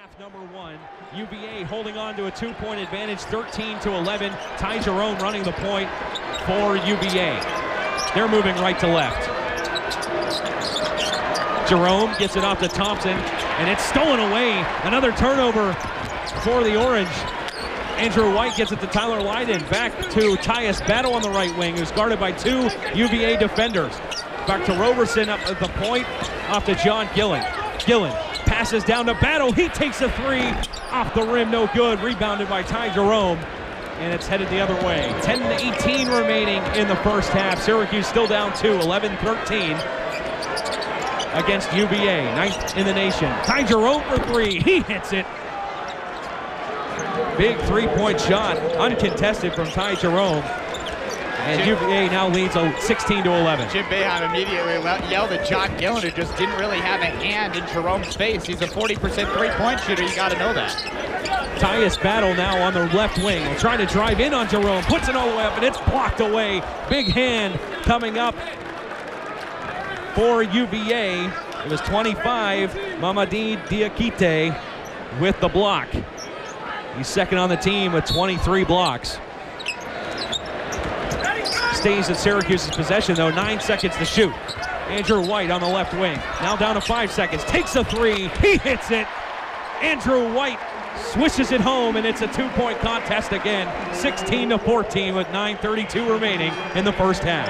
half number one. UVA holding on to a 2-point advantage, 13-11. Ty Jerome running the point for UVA. They're moving right to left. Jerome gets it off to Thompson, and it's stolen away. Another turnover for the Orange. Andrew White gets it to Tyler Lydon. Back to Tyus Battle on the right wing, who's guarded by two UVA defenders. Back to Roberson up at the point, off to John Gillen. Gillen passes down to Battle. He takes a three off the rim, no good. Rebounded by Ty Jerome, and it's headed the other way. 10-18 remaining in the first half. Syracuse still down 2, 11-13 against UVA, 9th in the nation. Ty Jerome for three. He hits it. Big three-point shot, uncontested from Ty Jerome. And UVA now leads 16-11. Jim Boeheim immediately yelled at John Gillen, who just didn't really have a hand in Jerome's face. He's a 40% three-point shooter. You got to know that. Tyus Battle now on the left wing. Will try to drive in on Jerome. Puts it all the way up, and it's blocked away. Big hand coming up for UVA. It was 25. Mamadi Diakite with the block. He's second on the team with 23 blocks. Stays in Syracuse's possession, though. 9 seconds to shoot. Andrew White on the left wing. Now down to 5 seconds. Takes a three. He hits it. Andrew White swishes it home, and it's a two-point contest again. 16-14 with 9:32 remaining in the first half.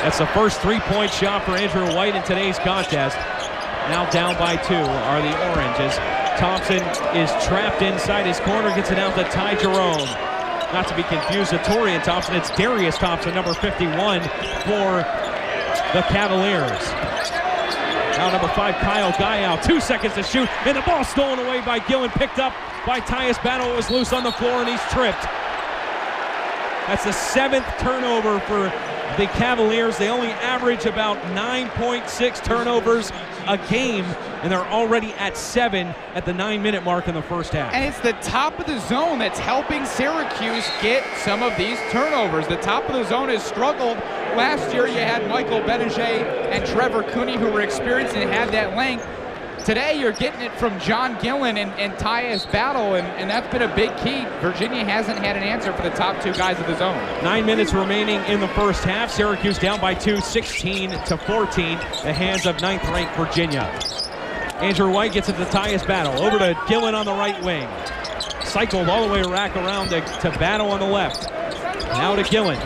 That's the first three-point shot for Andrew White in today's contest. Now down by 2 are the Oranges. Thompson is trapped inside his corner, gets it out to Ty Jerome. Not to be confused with Torian Thompson, it's Darius Thompson, number 51 for the Cavaliers. Now number 5, Kyle Guy out. 2 seconds to shoot, and the ball stolen away by Gillen, picked up by Tyus Battle. It was loose on the floor, and he's tripped. That's the 7th turnover for the Cavaliers. They only average about 9.6 turnovers a game, and they're already at 7 at the 9-minute mark in the first half. And it's the top of the zone that's helping Syracuse get some of these turnovers. The top of the zone has struggled. Last year you had Michael Benajay and Trevor Cooney, who were experienced and had that length. Today you're getting it from John Gillen and Tyus Battle, and that's been a big key. Virginia hasn't had an answer for the top 2 guys of the zone. 9 minutes remaining in the first half. Syracuse down by 2, 16-14. The hands of 9th-ranked Virginia. Andrew White gets it to Tyus Battle. Over to Gillen on the right wing. Cycled all the way around to Battle on the left. Now to Gillen.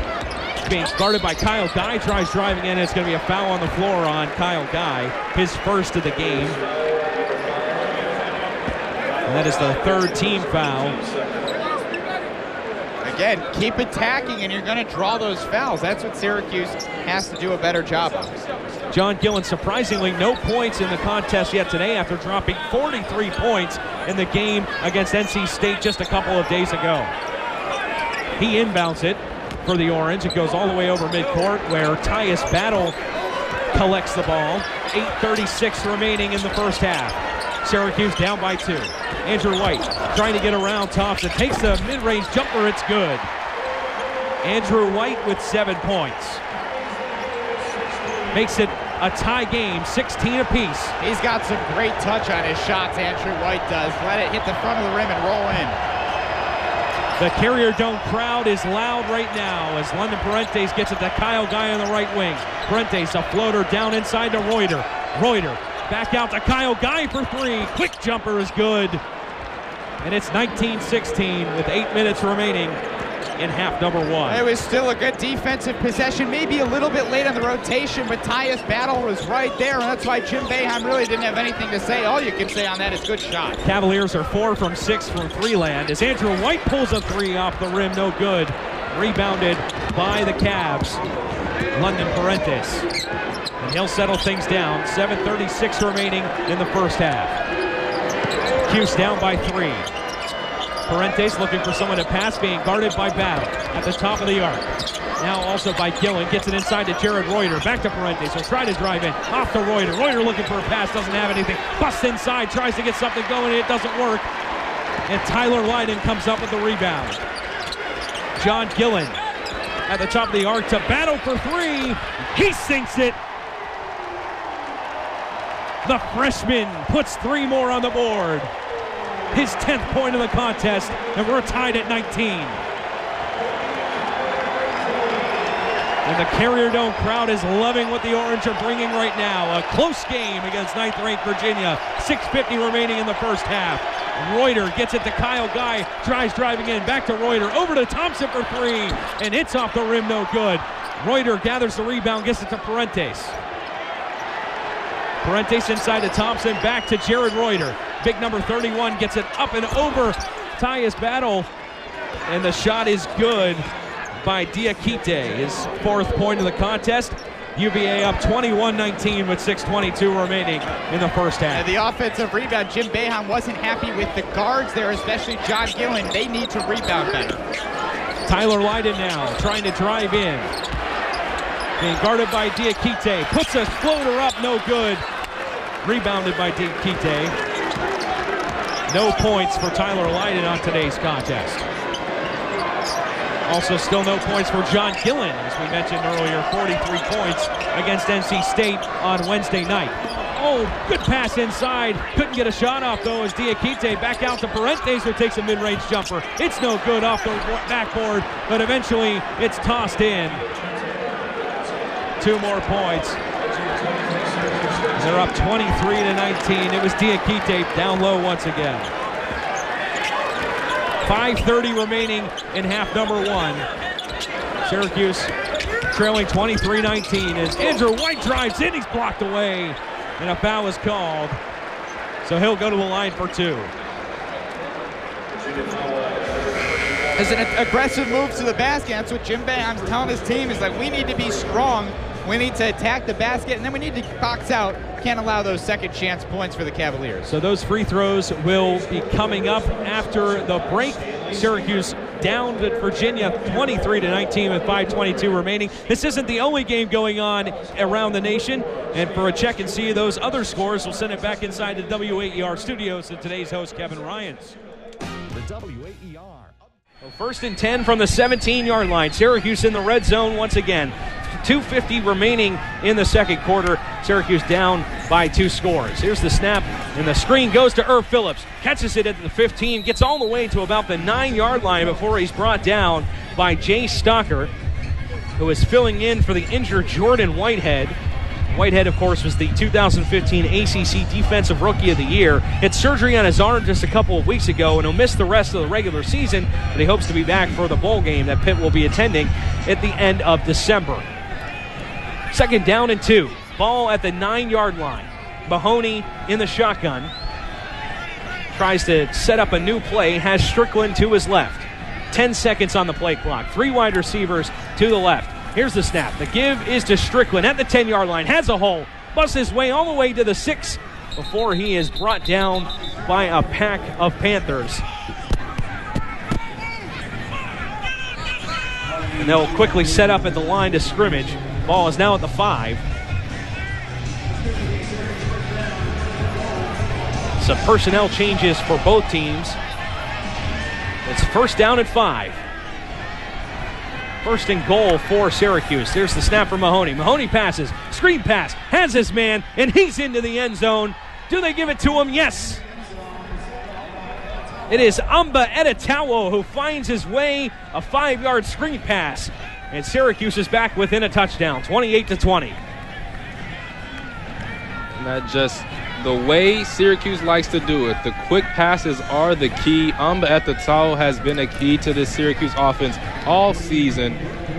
Being guarded by Kyle Guy. Tries driving in. It's going to be a foul on the floor on Kyle Guy. His first of the game. And that is the 3rd team foul. Again, keep attacking and you're going to draw those fouls. That's what Syracuse has to do a better job of. John Gillen, surprisingly, no points in the contest yet today after dropping 43 points in the game against NC State just a couple of days ago. He inbounds it for the Orange. It goes all the way over midcourt where Tyus Battle collects the ball. 8:36 remaining in the first half. Syracuse down by 2. Andrew White trying to get around Thompson. Takes the mid-range jumper. It's good. Andrew White with 7 points. Makes it a tie game, 16 apiece. He's got some great touch on his shots, Andrew White does. Let it hit the front of the rim and roll in. The Carrier Dome crowd is loud right now as London Parentes gets it to Kyle Guy on the right wing. Parentes, a floater down inside to Reuter. Reuter back out to Kyle Guy for 3. Quick jumper is good. And it's 19-16 with 8 minutes remaining in half number 1. It was still a good defensive possession, maybe a little bit late on the rotation, but Tyus Battle was right there, and that's why Jim Boeheim really didn't have anything to say. All you can say on that is good shot. Cavaliers are 4 from 6 from 3 land as Andrew White pulls a 3 off the rim, no good. Rebounded by the Cavs, London Parentes. And he'll settle things down. 7:36 remaining in the first half. Cuse down by 3. Parentes looking for someone to pass, being guarded by Battle at the top of the arc. Now also by Gillen, gets it inside to Jared Reuter. Back to Parentes, he'll try to drive in, off to Reuter. Reuter looking for a pass, doesn't have anything. Busts inside, tries to get something going, it doesn't work. And Tyler Lydon comes up with the rebound. John Gillen at the top of the arc to Battle for 3. He sinks it. The freshman puts 3 more on the board. His 10th point of the contest, and we're tied at 19. And the Carrier Dome crowd is loving what the Orange are bringing right now. A close game against 9th-ranked Virginia. 6:50 remaining in the first half. Reuter gets it to Kyle Guy. Tries driving in. Back to Reuter. Over to Thompson for 3. And hits off the rim. No good. Reuter gathers the rebound. Gets it to Parentes. Parentes inside to Thompson. Back to Jared Reuter. Big number 31 gets it up and over Tyus Battle. And the shot is good by Diakite, his 4th point of the contest. UVA up 21-19 with 6:22 remaining in the first half. The offensive rebound, Jim Boeheim wasn't happy with the guards there, especially John Gillen. They need to rebound better. Tyler Lydon now trying to drive in. Being guarded by Diakite. Puts a floater up, no good. Rebounded by Diakite. No points for Tyler Lydon on today's contest. Also still no points for John Gillen, as we mentioned earlier, 43 points against NC State on Wednesday night. Oh, good pass inside. Couldn't get a shot off, though, as Diakite back out to Parentes, who takes a mid-range jumper. It's no good off the backboard, but eventually it's tossed in. 2 more points. They're up 23-19. It was Diakite down low once again. 5:30 remaining in half number 1. Syracuse trailing 23-19 as Andrew White drives in. He's blocked away, and a foul is called. So he'll go to the line for 2. As an aggressive move to the basket, that's what Jim Boeheim's telling his team, is like, we need to be strong. We need to attack the basket, and then we need to box out. Can't allow those second chance points for the Cavaliers. So those free throws will be coming up after the break. Syracuse down to Virginia 23-19 with 5:22 remaining. This isn't the only game going on around the nation. And for a check and see of those other scores, we'll send it back inside the WAER studios to today's host, Kevin Ryans. The WAER. Well, 1st and 10 from the 17-yard line. Syracuse in the red zone once again. 2:50 remaining in the second quarter. Syracuse down by 2 scores. Here's the snap, and the screen goes to Irv Phillips. Catches it at the 15, gets all the way to about the 9-yard line before he's brought down by Jay Stocker, who is filling in for the injured Jordan Whitehead. Whitehead, of course, was the 2015 ACC Defensive Rookie of the Year. Had surgery on his arm just a couple of weeks ago, and he'll miss the rest of the regular season, but he hopes to be back for the bowl game that Pitt will be attending at the end of December. 2nd down and 2. Ball at the 9-yard line. Mahoney in the shotgun. Tries to set up a new play. Has Strickland to his left. 10 seconds on the play clock. 3 wide receivers to the left. Here's the snap. The give is to Strickland at the 10-yard line. Has a hole. Busts his way all the way to the 6 before he is brought down by a pack of Panthers. And they'll quickly set up at the line to scrimmage. Ball is now at the 5. Some personnel changes for both teams. It's 1st down and 5. 1st and goal for Syracuse. There's the snap from Mahoney. Mahoney passes. Screen pass. Has his man, and he's into the end zone. Do they give it to him? Yes. It is Amba Edetawo who finds his way, a 5-yard screen pass. And Syracuse is back within a touchdown, 28-20. And that just the way Syracuse likes to do it. The quick passes are the key. Amba Edetawo has been a key to this Syracuse offense all season.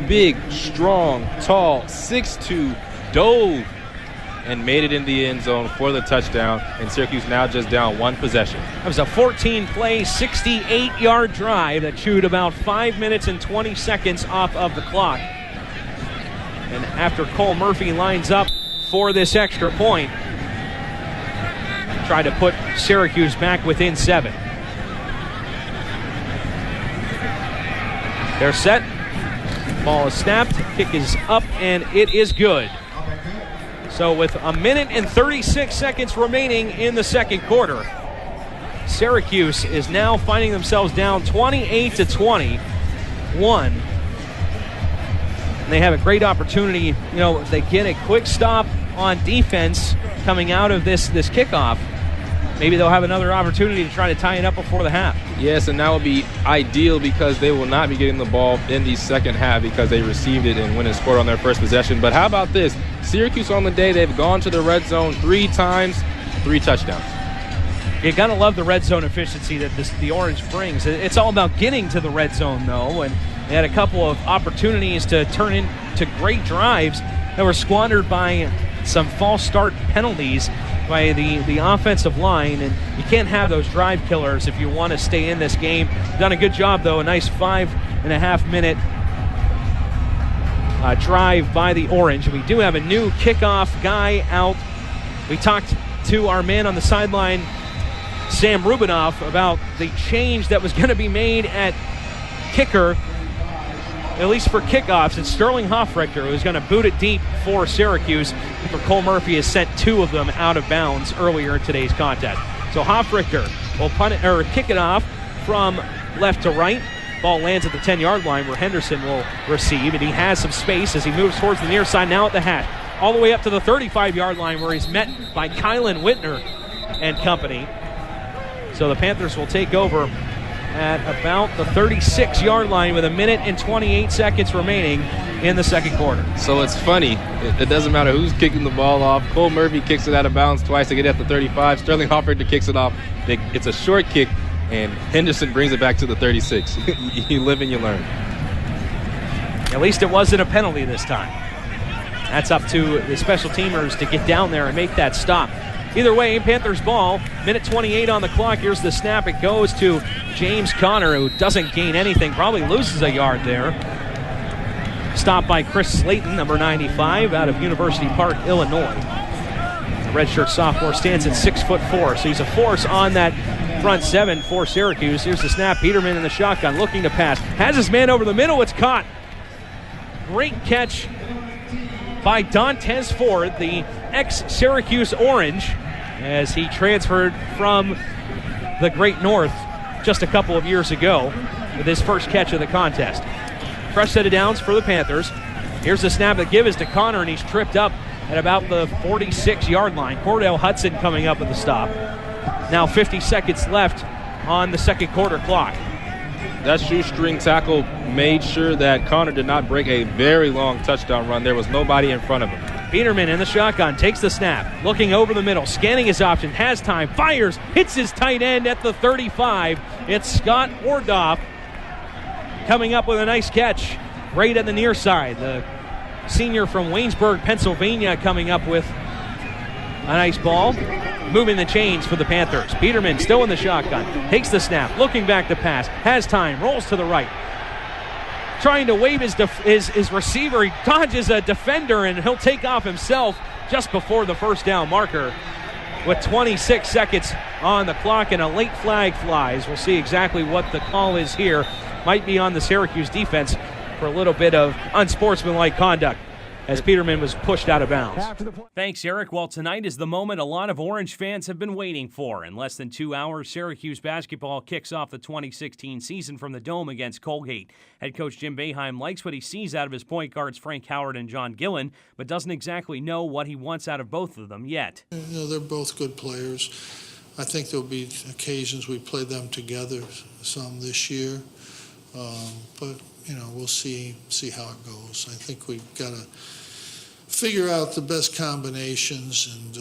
Big, strong, tall, 6'2", dove, and made it in the end zone for the touchdown. And Syracuse now just down 1 possession. That was a 14-play, 68-yard drive that chewed about 5 minutes and 20 seconds off of the clock. And after Cole Murphy lines up for this extra point, try to put Syracuse back within 7. They're set. Ball is snapped. Kick is up, and it is good. So with 1 minute and 36 seconds remaining in the second quarter, Syracuse is now finding themselves down 28-21. And they have a great opportunity. You know, if they get a quick stop on defense coming out of this kickoff, maybe they'll have another opportunity to try to tie it up before the half. Yes, and that would be ideal because they will not be getting the ball in the second half because they received it and went and scored on their first possession. But how about this? Syracuse on the day, they've gone to the red zone 3 times, 3 touchdowns. You got to love the red zone efficiency that the Orange brings. It's all about getting to the red zone, though, and they had a couple of opportunities to turn into great drives that were squandered by some false start penalties by the offensive line, and you can't have those drive killers if you want to stay in this game. Done a good job, though. A nice 5.5-minute drive by the Orange. We do have a new kickoff guy out. We talked to our man on the sideline, Sam Rubinoff, about the change that was going to be made at kicker, at least for kickoffs. It's Sterling Hoffrichter who's going to boot it deep for Syracuse. For Cole Murphy has sent 2 of them out of bounds earlier in today's contest. So Hoffrichter will kick it off from left to right. Ball lands at the 10-yard line where Henderson will receive, and he has some space as he moves towards the near side, now at the hash. All the way up to the 35-yard line where he's met by Kylan Whitner and company. So the Panthers will take over at about the 36-yard line with 1:28 remaining in the second quarter. So it's funny. It doesn't matter who's kicking the ball off. Cole Murphy kicks it out of bounds twice to get at the 35. Sterling Hoffrichter kicks it off. It's a short kick, and Henderson brings it back to the 36. You live and you learn. At least it wasn't a penalty this time. That's up to the special teamers to get down there and make that stop. Either way, Panthers ball, 1:28 on the clock. Here's the snap. It goes to James Connor, who doesn't gain anything, probably loses a yard there. Stopped by Chris Slayton, number 95, out of University Park, Illinois. The redshirt sophomore stands at 6'4", so he's a force on that front 7 for Syracuse. Here's the snap. Peterman in the shotgun, looking to pass. Has his man over the middle. It's caught. Great catch by Dantes Ford, the ex-Syracuse Orange, as he transferred from the Great North just a couple of years ago with his first catch of the contest. Fresh set of downs for the Panthers. Here's the snap. The give is to Connor, and he's tripped up at about the 46-yard line. Cordell Hudson coming up with the stop. Now 50 seconds left on the second quarter clock. That shoestring tackle made sure that Connor did not break a very long touchdown run. There was nobody in front of him. Peterman in the shotgun, takes the snap, looking over the middle, scanning his option, has time, fires, hits his tight end at the 35. It's Scott Ordoff coming up with a nice catch right at the near side. The senior from Waynesburg, Pennsylvania, coming up with a nice ball. Moving the chains for the Panthers. Peterman still in the shotgun, takes the snap, looking back to pass, has time, rolls to the right. Trying to wave his receiver. He dodges a defender, and he'll take off himself just before the first down marker with 26 seconds on the clock, and a late flag flies. We'll see exactly what the call is here. Might be on the Syracuse defense for a little bit of unsportsmanlike conduct as Peterman was pushed out of bounds. Thanks, Eric. Well, tonight is the moment a lot of Orange fans have been waiting for. In less than 2 hours, Syracuse basketball kicks off the 2016 season from the Dome against Colgate. Head coach Jim Boeheim likes what he sees out of his point guards Frank Howard and John Gillen, but doesn't exactly know what he wants out of both of them yet. They're both good players. I think there'll be occasions we play them together some this year, but we'll see how it goes. I think we've got to figure out the best combinations, and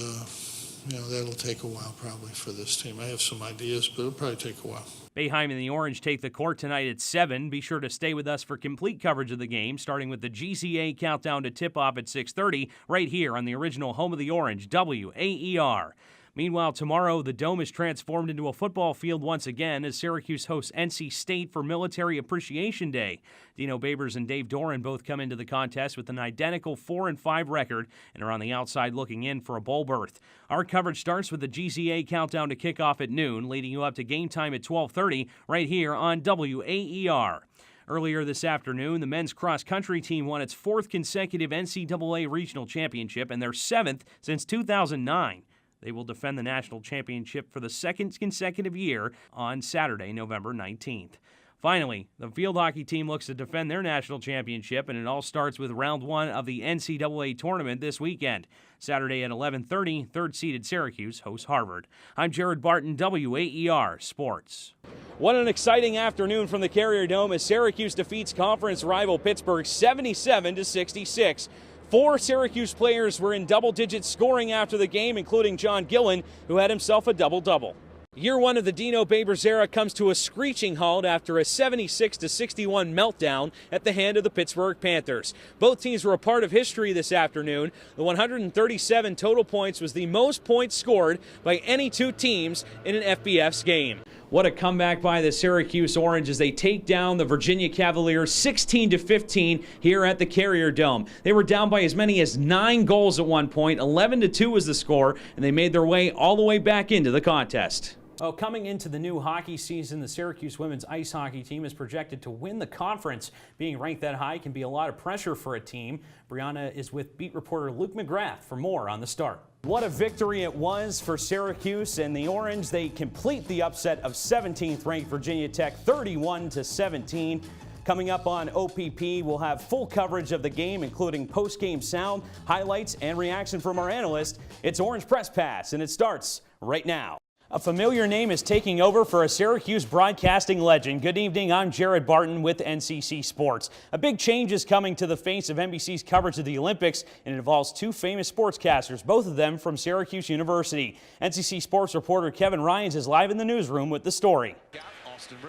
that'll take a while probably for this team. I have some ideas, but it'll probably take a while. Boeheim and the Orange take the court tonight at 7. Be sure to stay with us for complete coverage of the game, starting with the GCA countdown to tip-off at 6:30, right here on the original home of the Orange, WAER. Meanwhile, tomorrow, the Dome is transformed into a football field once again as Syracuse hosts NC State for Military Appreciation Day. Dino Babers and Dave Doran both come into the contest with an identical 4-5 record and are on the outside looking in for a bowl berth. Our coverage starts with the GCA countdown to kickoff at noon, leading you up to game time at 12:30 right here on WAER. Earlier this afternoon, the men's cross-country team won its 4th consecutive NCAA regional championship and their 7th since 2009. They will defend the national championship for the 2nd consecutive year on Saturday, November 19th. Finally, the field hockey team looks to defend their national championship, and it all starts with round one of the NCAA tournament this weekend. Saturday at 11:30, third-seeded Syracuse hosts Harvard. I'm Jared Barton, WAER Sports. What an exciting afternoon from the Carrier Dome as Syracuse defeats conference rival Pittsburgh 77-66. 4 Syracuse players were in double-digit scoring after the game, including John Gillen, who had himself a double-double. Year one of the Dino Babers era comes to a screeching halt after a 76-61 meltdown at the hand of the Pittsburgh Panthers. Both teams were a part of history this afternoon. The 137 total points was the most points scored by any two teams in an FBS game. What a comeback by the Syracuse Orange as they take down the Virginia Cavaliers 16-15 here at the Carrier Dome. They were down by as many as 9 goals at one point. 11-2 was the score, and they made their way all the way back into the contest. Well, coming into the new hockey season, the Syracuse women's ice hockey team is projected to win the conference. Being ranked that high can be a lot of pressure for a team. Brianna is with beat reporter Luke McGrath for more on the start. What a victory it was for Syracuse and the Orange. They complete the upset of 17th ranked Virginia Tech 31-17. Coming up on OPP, we'll have full coverage of the game, including post-game sound, highlights, and reaction from our analyst. It's Orange Press Pass, and it starts right now. A familiar name is taking over for a Syracuse broadcasting legend. Good evening, I'm Jared Barton with NCC Sports. A big change is coming to the face of NBC's coverage of the Olympics, and it involves 2 famous sportscasters, both of them from Syracuse University. NCC Sports reporter Kevin Ryans is live in the newsroom with the story.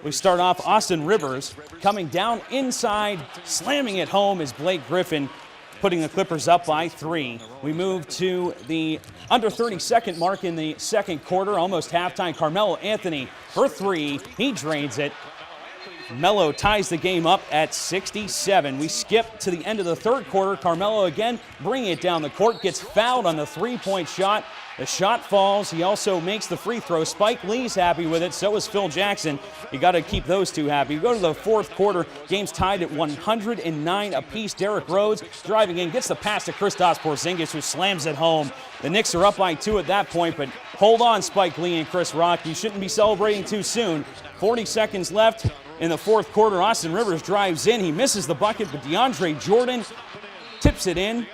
We start off Austin Rivers coming down inside, slamming it home as Blake Griffin putting the Clippers up by 3. We move to the under 30-second mark in the second quarter, almost halftime. Carmelo Anthony for 3. He drains it. Melo ties the game up at 67. We skip to the end of the third quarter. Carmelo again bringing it down the court, gets fouled on the 3-point shot. The shot falls. He also makes the free throw. Spike Lee's happy with it. So is Phil Jackson. You got to keep those two happy. We go to the fourth quarter. Game's tied at 109 apiece. Derrick Rhodes driving in, gets the pass to Kristaps Porzingis, who slams it home. The Knicks are up by 2 at that point, but hold on, Spike Lee and Chris Rock. You shouldn't be celebrating too soon. 40 seconds left in the fourth quarter. Austin Rivers drives in. He misses the bucket, but DeAndre Jordan tips it in.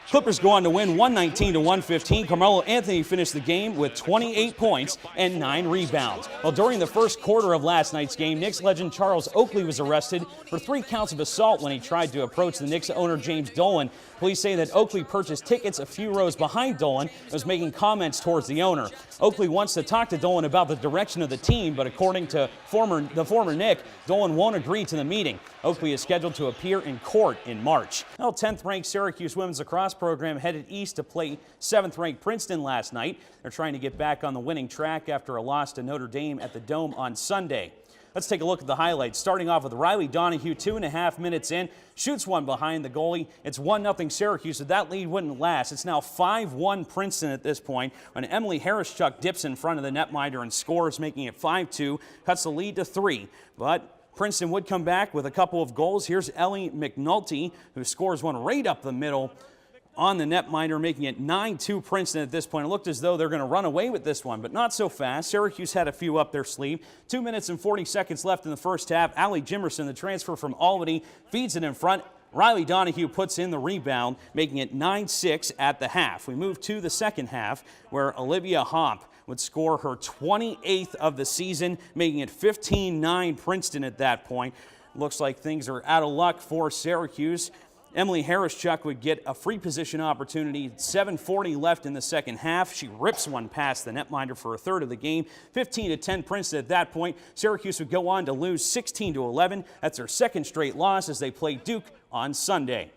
Clippers go on to win 119-115. Carmelo Anthony finished the game with 28 points and 9 rebounds. Well, during the first quarter of last night's game, Knicks legend Charles Oakley was arrested for 3 counts of assault when he tried to approach the Knicks owner James Dolan. Police say that Oakley purchased tickets a few rows behind Dolan and was making comments towards the owner. Oakley wants to talk to Dolan about the direction of the team, but according to the former Knick, Dolan won't agree to the meeting. Oakley is scheduled to appear in court in March. Well, 10th-ranked Syracuse women's lacrosse program headed east to play 7th-ranked Princeton last night. They're trying to get back on the winning track after a loss to Notre Dame at the Dome on Sunday. Let's take a look at the highlights. Starting off with Riley Donahue, 2.5 minutes in, shoots one behind the goalie. It's 1-0 Syracuse, so that lead wouldn't last. It's now 5-1 Princeton at this point, when Emily Harris-Chuck dips in front of the netminder and scores, making it 5-2, cuts the lead to 3. But Princeton would come back with a couple of goals. Here's Ellie McNulty, who scores one right up the middle on the netminder, making it 9-2 Princeton at this point. It looked as though they're going to run away with this one, but not so fast. Syracuse had a few up their sleeve. 2 minutes and 40 seconds left in the first half. Allie Jimerson, the transfer from Albany, feeds it in front. Riley Donahue puts in the rebound, making it 9-6 at the half. We move to the second half, where Olivia Homp would score her 28th of the season, making it 15-9 Princeton at that point. Looks like things are out of luck for Syracuse. Emily Harris-Chuck would get a free position opportunity. 7:40 left in the second half. She rips one past the netminder for a third of the game. 15-10 Princeton at that point. Syracuse would go on to lose 16-11. That's their second straight loss as they play Duke on Sunday.